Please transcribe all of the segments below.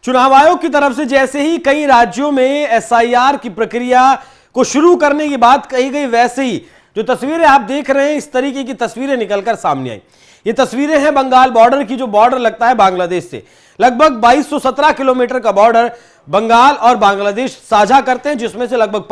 चुनाव आयोग की तरफ से जैसे ही कई राज्यों में एसआईआर की प्रक्रिया को शुरू करने की बात कही गई, वैसे ही जो तस्वीरें आप देख रहे हैं, इस तरीके की तस्वीरें निकलकर सामने आई। ये तस्वीरें हैं बंगाल बॉर्डर की, जो बॉर्डर लगता है बांग्लादेश से। लगभग 2217 किलोमीटर का बॉर्डर बंगाल और बांग्लादेश साझा करते हैं, जिसमें से लगभग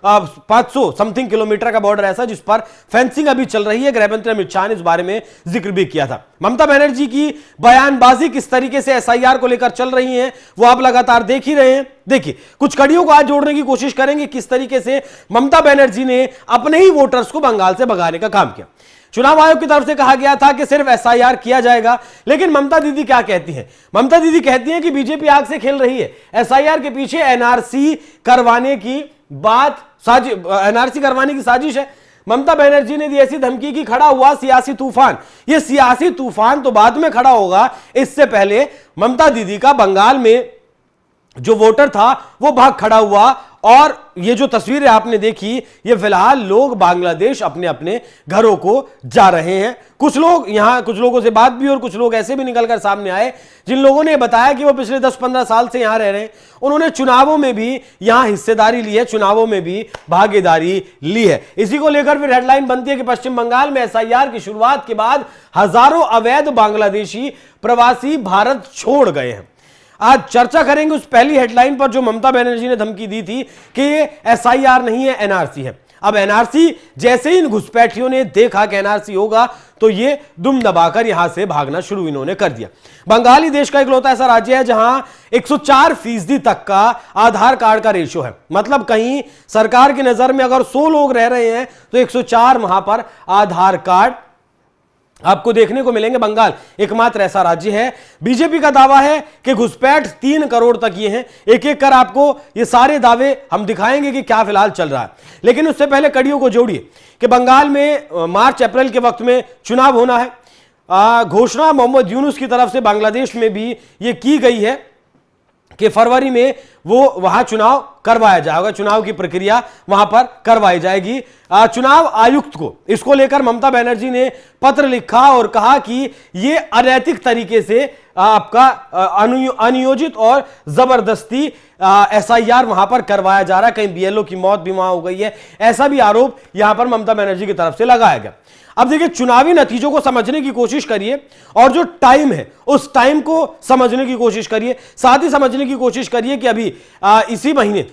500 समथिंग किलोमीटर का बॉर्डर ऐसा जिस पर फेंसिंग अभी चल रही है। गृहमंत्री अमित शाह ने इस बारे में जिक्र भी किया था। ममता बनर्जी की बयानबाजी किस तरीके से एसआईआर को लेकर चल रही है, वो आप लगातार देख ही रहे हैं। देखिए, कुछ कड़ियों को आज जोड़ने की कोशिश करेंगे, किस तरीके से ममता बनर्जी ने अपने ही वोटर्स को बंगाल से भगाने का काम किया। चुनाव आयोग की तरफ से कहा गया था कि सिर्फ एसआईआर किया जाएगा, लेकिन ममता दीदी क्या कहती हैं? ममता दीदी कहती हैं कि बीजेपी आग से खेल रही है। एसआईआर के पीछे एनआरसी करवाने की साजिश है। ममता बनर्जी ने दी ऐसी धमकी की खड़ा हुआ सियासी तूफान। यह सियासी तूफान तो बाद में खड़ा होगा, इससे पहले ममता दीदी का बंगाल में जो वोटर था वो भाग खड़ा हुआ। और ये जो तस्वीरें आपने देखी, ये फिलहाल लोग बांग्लादेश अपने अपने घरों को जा रहे हैं। कुछ लोग यहां, कुछ लोगों से बात भी, और कुछ लोग ऐसे भी निकलकर सामने आए जिन लोगों ने बताया कि वो पिछले 10-15 साल से यहां रह रहे हैं। उन्होंने चुनावों में भी यहां हिस्सेदारी ली है, चुनावों में भी भागीदारी ली है। इसी को लेकर फिर हेडलाइन बनती है कि पश्चिम बंगाल में एसआईआर की शुरुआत के बाद हजारों अवैध बांग्लादेशी प्रवासी भारत छोड़ गए हैं। आज चर्चा करेंगे उस पहली हेडलाइन पर जो ममता बनर्जी ने धमकी दी थी कि ये एसआईआर नहीं है, एनआरसी है। अब एनआरसी जैसे ही इन घुसपैठियों ने देखा कि एनआरसी होगा, तो ये दुम दबाकर यहां से भागना शुरू इन्होंने कर दिया। बंगाल ही देश का इकलौता ऐसा राज्य है जहां 104% तक का आधार कार्ड का रेशियो है। मतलब कहीं सरकार की नजर में अगर 100 लोग रह रहे हैं तो 104 वहां पर आधार कार्ड आपको देखने को मिलेंगे। बंगाल एकमात्र ऐसा राज्य है। बीजेपी का दावा है कि घुसपैठ 3 करोड़ तक ये हैं। एक एक कर आपको ये सारे दावे हम दिखाएंगे कि क्या फिलहाल चल रहा है, लेकिन उससे पहले कड़ियों को जोड़िए कि बंगाल में मार्च अप्रैल के वक्त में चुनाव होना है। घोषणा मोहम्मद यूनुस की तरफ से बांग्लादेश में भी ये की गई है कि फरवरी में वो वहां चुनाव करवाया जाएगा, चुनाव की प्रक्रिया वहां पर करवाई जाएगी। चुनाव आयुक्त को इसको लेकर ममता बनर्जी ने पत्र लिखा और कहा कि ये अनैतिक तरीके से आपका अनियोजित और जबरदस्ती एसआईआर वहां पर करवाया जा रहा है। कहीं बीएलओ की मौत भी वहां हो गई है, ऐसा भी आरोप यहां पर ममता बनर्जी की तरफ से लगाया गया। अब देखिए, चुनावी नतीजों को समझने की कोशिश करिए और जो टाइम है उस टाइम को समझने की कोशिश करिए। साथ ही समझने की कोशिश करिए कि अभी इसी महीने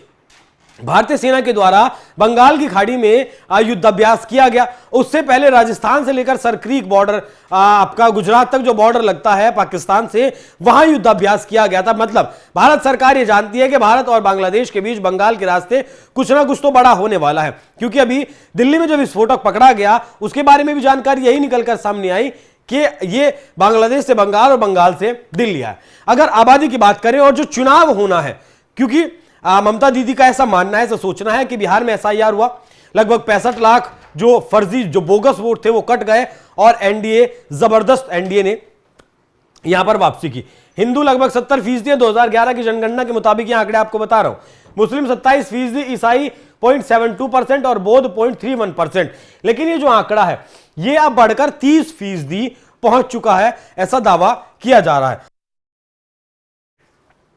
भारतीय सेना के द्वारा बंगाल की खाड़ी में युद्धाभ्यास किया गया। उससे पहले राजस्थान से लेकर सरक्रीक बॉर्डर, आपका गुजरात तक जो बॉर्डर लगता है पाकिस्तान से, वहां युद्धाभ्यास किया गया था। मतलब भारत सरकार ये जानती है कि भारत और बांग्लादेश के बीच बंगाल के रास्ते कुछ ना कुछ तो बड़ा होने वाला है, क्योंकि अभी दिल्ली में जो विस्फोटक पकड़ा गया उसके बारे में भी जानकारी यही निकलकर सामने आई कि ये बांग्लादेश से बंगाल और बंगाल से दिल्ली है। अगर आबादी की बात करें और जो चुनाव होना है, क्योंकि ममता दीदी का ऐसा मानना है, ऐसा सोचना है कि बिहार में एसआईआर हुआ, लगभग 65 लाख जो फर्जी, जो बोगस वोट थे वो कट गए और एनडीए, जबरदस्त एनडीए ने यहां पर वापसी की। हिंदू लगभग 70% है 2011 की जनगणना के मुताबिक, यह आंकड़े आपको बता रहा हूं। मुस्लिम 27%, ईसाई 0.72% और बौद्ध 0.31%। लेकिन ये जो आंकड़ा है ये अब बढ़कर 30% पहुंच चुका है, ऐसा दावा किया जा रहा है।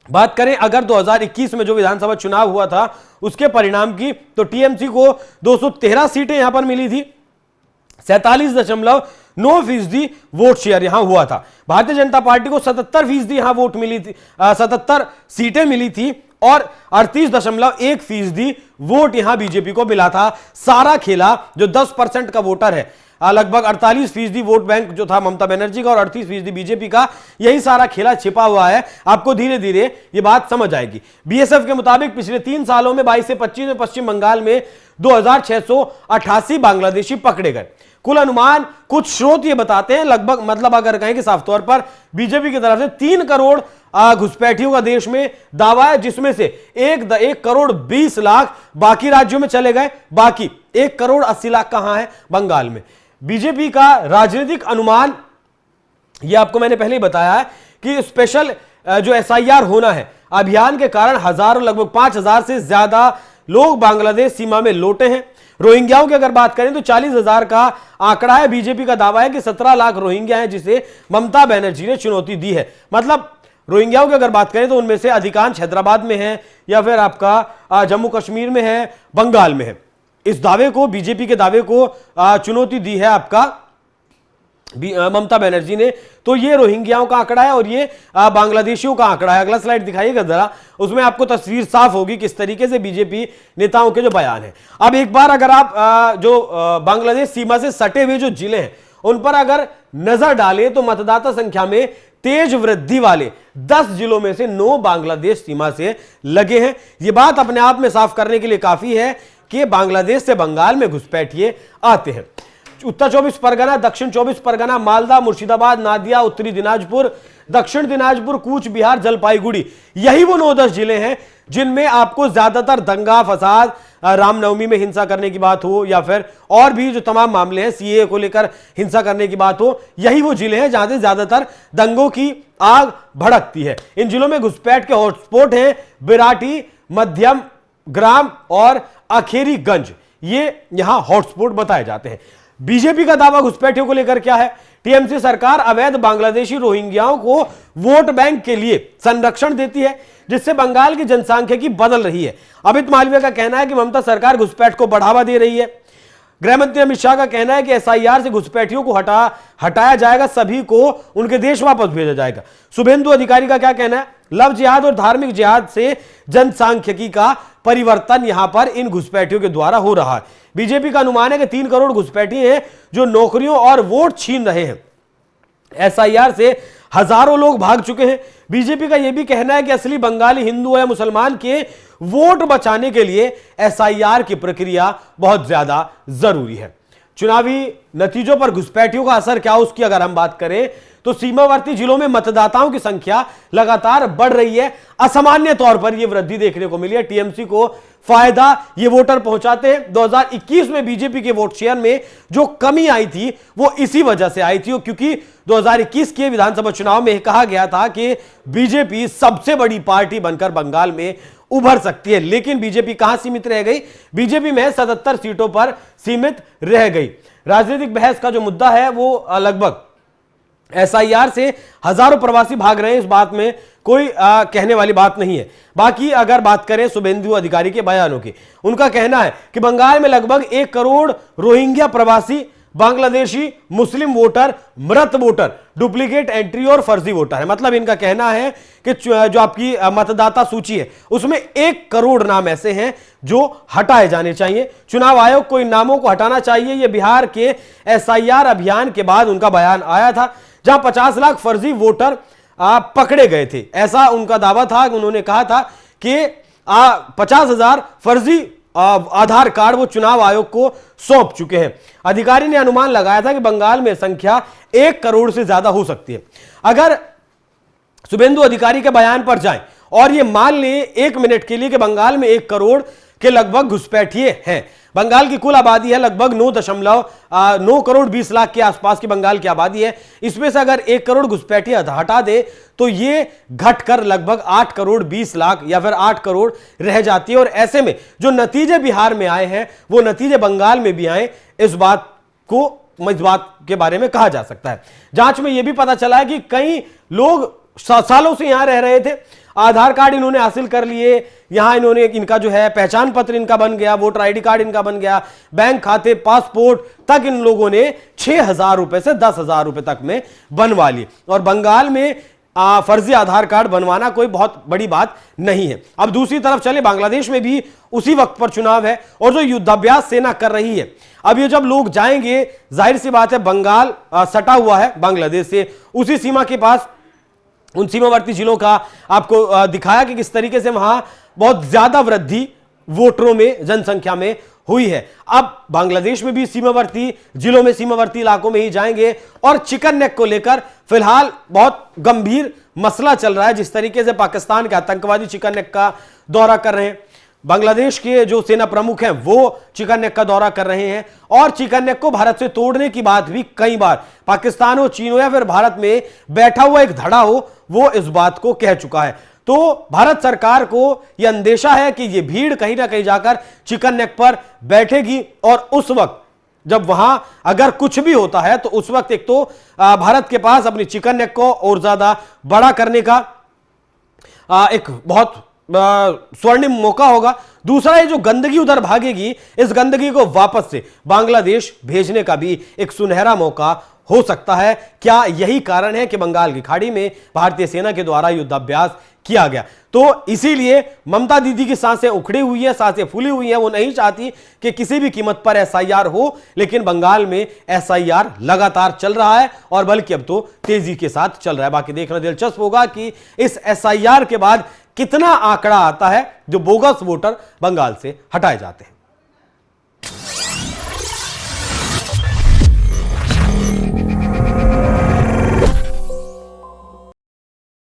बात करें अगर 2021 में जो विधानसभा चुनाव हुआ था उसके परिणाम की, तो टीएमसी को 213 सीटें यहां पर मिली थी, 47.9% वोट शेयर यहां हुआ था। भारतीय जनता पार्टी को 77% यहां वोट मिली थी, 77 सीटें मिली थी और 38.1% वोट यहां बीजेपी को मिला था। सारा खेला जो 10% का वोटर है, लगभग 48% वोट बैंक जो था ममता बनर्जी का और 38% बीजेपी का, यही सारा खेला छिपा हुआ है। आपको धीरे धीरे ये बात समझ आएगी। बीएसएफ के मुताबिक पिछले 3 सालों में 22 से 25 में पश्चिम बंगाल में 2688 बांग्लादेशी पकड़े गए। कुल अनुमान कुछ स्रोत ये बताते हैं, लगभग, मतलब अगर कहें कि साफ तौर पर बीजेपी की तरफ से 3 करोड़ घुसपैठियों का देश में दावा है, जिसमें से 1 करोड़ 20 लाख बाकी राज्यों में चले गए, बाकी 1 करोड़ 80 लाख कहां है? बंगाल में। बीजेपी का राजनीतिक अनुमान, यह आपको मैंने पहले ही बताया है कि स्पेशल जो एसआईआर होना है, अभियान के कारण हजारों, लगभग 5000 से ज्यादा लोग बांग्लादेश सीमा में लौटे हैं। रोहिंग्याओं की अगर बात करें तो 40,000 का आंकड़ा है। बीजेपी का दावा है कि 17 लाख रोहिंग्या हैं जिसे ममता बनर्जी ने चुनौती दी है। मतलब रोहिंग्याओं की अगर बात करें तो उनमें से अधिकांश हैदराबाद में है या फिर आपका जम्मू कश्मीर में है, बंगाल में है। इस दावे को, बीजेपी के दावे को चुनौती दी है आपका ममता बनर्जी ने। तो ये रोहिंग्याओं का आंकड़ा है और ये बांग्लादेशियों का आंकड़ा है। अगला स्लाइड दिखाइएगा जरा, उसमें आपको तस्वीर साफ होगी किस तरीके से बीजेपी नेताओं के जो बयान है। अब एक बार अगर आप जो बांग्लादेश सीमा से सटे हुए जो जिले हैं उन पर अगर नजर डालें तो मतदाता संख्या में तेज वृद्धि वाले 10 जिलों में से 9 बांग्लादेश सीमा से लगे हैं। यह बात अपने आप में साफ करने के लिए काफी है कि बांग्लादेश से बंगाल में घुसपैठिए आते हैं। उत्तर 24 परगना, दक्षिण 24 परगना, मालदा, मुर्शिदाबाद, नादिया, उत्तरी दिनाजपुर, दक्षिण दिनाजपुर, कूच बिहार, जलपाईगुड़ी, यही वो 9-10 जिले हैं जिनमें आपको ज्यादातर दंगा फसाद, रामनवमी में हिंसा करने की बात हो या फिर और भी जो तमाम मामले हैं सीएए को लेकर हिंसा करने की बात हो, यही वो जिले हैं जहां से ज्यादातर दंगों की आग भड़कती है। इन जिलों में घुसपैठ के हॉटस्पॉट हैं बिराटी, मध्यम ग्राम और अखेरीगंज, ये यहां हॉटस्पॉट बताए जाते हैं। बीजेपी का दावा घुसपैठियों को लेकर क्या है? टीएमसी सरकार अवैध बांग्लादेशी रोहिंग्याओं को वोट बैंक के लिए संरक्षण देती है, जिससे बंगाल की जनसांख्यिकी बदल रही है। अमित मालवीय का कहना है कि ममता सरकार घुसपैठ को बढ़ावा दे रही है। गृहमंत्री अमित शाह का कहना है कि एसआईआर से घुसपैठियों को हटाया जाएगा, सभी को उनके देश वापस भेजा जाएगा। शुभेंदु अधिकारी का क्या कहना है? लव जिहाद और धार्मिक जिहाद से जनसांख्यिकी का परिवर्तन यहां पर इन घुसपैठियों के द्वारा हो रहा है। बीजेपी का अनुमान है कि 3 करोड़ घुसपैठी हैं जो नौकरियों और वोट छीन रहे हैं। एसआईआर से हजारों लोग भाग चुके हैं। बीजेपी का यह भी कहना है कि असली बंगाली हिंदू या मुसलमान के वोट बचाने के लिए एसआईआर की प्रक्रिया बहुत ज्यादा जरूरी है। चुनावी नतीजों पर घुसपैठियों का असर क्या, उसकी अगर हम बात करें तो सीमावर्ती जिलों में मतदाताओं की संख्या लगातार बढ़ रही है। असामान्य तौर पर यह वृद्धि देखने को मिली है। टीएमसी को फायदा ये वोटर पहुंचाते हैं। 2021 में बीजेपी के वोट शेयर में जो कमी आई थी वो इसी वजह से आई थी, क्योंकि 2021 के विधानसभा चुनाव में कहा गया था कि बीजेपी सबसे बड़ी पार्टी बनकर बंगाल में उभर सकती है। लेकिन बीजेपी कहां सीमित रह गई? बीजेपी में 77 सीटों पर सीमित रह गई। राजनीतिक बहस का जो मुद्दा है वो लगभग एसआईआर से हजारों प्रवासी भाग रहे हैं, इस बात में कोई कहने वाली बात नहीं है। बाकी अगर बात करें शुभेंदु अधिकारी के बयानों की, उनका कहना है कि बंगाल में लगभग 1 करोड़ रोहिंग्या प्रवासी, बांग्लादेशी, मुस्लिम वोटर, मृत वोटर, डुप्लीकेट एंट्री और फर्जी वोटर है। मतलब इनका कहना है कि जो आपकी मतदाता सूची है उसमें 1 करोड़ नाम ऐसे हैं जो हटाए जाने चाहिए। चुनाव आयोग को इन नामों को हटाना चाहिए। यह बिहार के एसआईआर अभियान के बाद उनका बयान आया था, जहां 50 लाख फर्जी वोटर पकड़े गए थे। ऐसा उनका दावा था। उन्होंने कहा था कि 50,000 फर्जी आधार कार्ड वो चुनाव आयोग को सौंप चुके हैं। अधिकारी ने अनुमान लगाया था कि बंगाल में संख्या 1 करोड़ से ज्यादा हो सकती है। अगर शुभेंदु अधिकारी के बयान पर जाएं और ये मान लें 1 मिनट के लिए कि बंगाल में 1 करोड़ के लगभग घुसपैठिए हैं। बंगाल की कुल आबादी है लगभग 9 करोड़ 20 लाख के आसपास की बंगाल की आबादी है। इसमें से अगर 1 करोड़ घुसपैठिए हटा दे तो ये घटकर लगभग 8 करोड़ 20 लाख या फिर 8 करोड़ रह जाती है। और ऐसे में जो नतीजे बिहार में आए हैं वो नतीजे बंगाल में भी आए, इस बात के बारे में कहा जा सकता है। जांच में यह भी पता चला है कि कई लोग सालों से यहां रह रहे थे, आधार कार्ड इन्होंने हासिल कर लिए, यहां इन्होंने इनका जो है पहचान पत्र इनका बन गया, वोटर आईडी कार्ड इनका बन गया, बैंक खाते, पासपोर्ट तक इन लोगों ने 6,000 रुपए से 10,000 रुपए तक में बनवा लिए। और बंगाल में फर्जी आधार कार्ड बनवाना कोई बहुत बड़ी बात नहीं है। अब दूसरी तरफ चले, बांग्लादेश में भी उसी वक्त पर चुनाव है और जो युद्धाभ्यास सेना कर रही है, अब ये जब लोग जाएंगे, जाहिर सी बात है बंगाल सटा हुआ है बांग्लादेश से, उसी सीमा के पास उन सीमावर्ती जिलों का आपको दिखाया कि किस तरीके से वहां बहुत ज्यादा वृद्धि वोटरों में, जनसंख्या में हुई है। अब बांग्लादेश में भी सीमावर्ती जिलों में, सीमावर्ती इलाकों में ही जाएंगे। और चिकन नेक को लेकर फिलहाल बहुत गंभीर मसला चल रहा है। जिस तरीके से पाकिस्तान के आतंकवादी चिकन नेक का दौरा कर रहे हैं, बांग्लादेश के जो सेना प्रमुख हैं वो चिकन नेक का दौरा कर रहे हैं और चिकन नेक को भारत से तोड़ने की बात भी कई बार पाकिस्तान हो, चीन हो या फिर भारत में बैठा हुआ एक धड़ा हो, वो इस बात को कह चुका है। तो भारत सरकार को यह अंदेशा है कि यह भीड़ कहीं ना कहीं जाकर चिकन नेक पर बैठेगी और उस वक्त जब वहां अगर कुछ भी होता है तो उस वक्त एक तो भारत के पास अपनी चिकन नेक को और ज्यादा बड़ा करने का एक बहुत स्वर्णिम मौका होगा। दूसरा, ये जो गंदगी उधर भागेगी, इस गंदगी को वापस से बांग्लादेश भेजने का भी एक सुनहरा मौका हो सकता है। क्या यही कारण है कि बंगाल की खाड़ी में भारतीय सेना के द्वारा युद्धाभ्यास किया गया? तो इसीलिए ममता दीदी की सांसें उखड़ी हुई हैं, सांसें फूली हुई हैं। वो नहीं चाहती कि किसी भी कीमत पर एसआईआर हो, लेकिन बंगाल में एसआईआर लगातार चल रहा है और बल्कि अब तो तेजी के साथ चल रहा है। बाकी देखना दिलचस्प होगा कि इस एसआईआर के बाद कितना आंकड़ा आता है जो बोगस वोटर बंगाल से हटाए जाते हैं।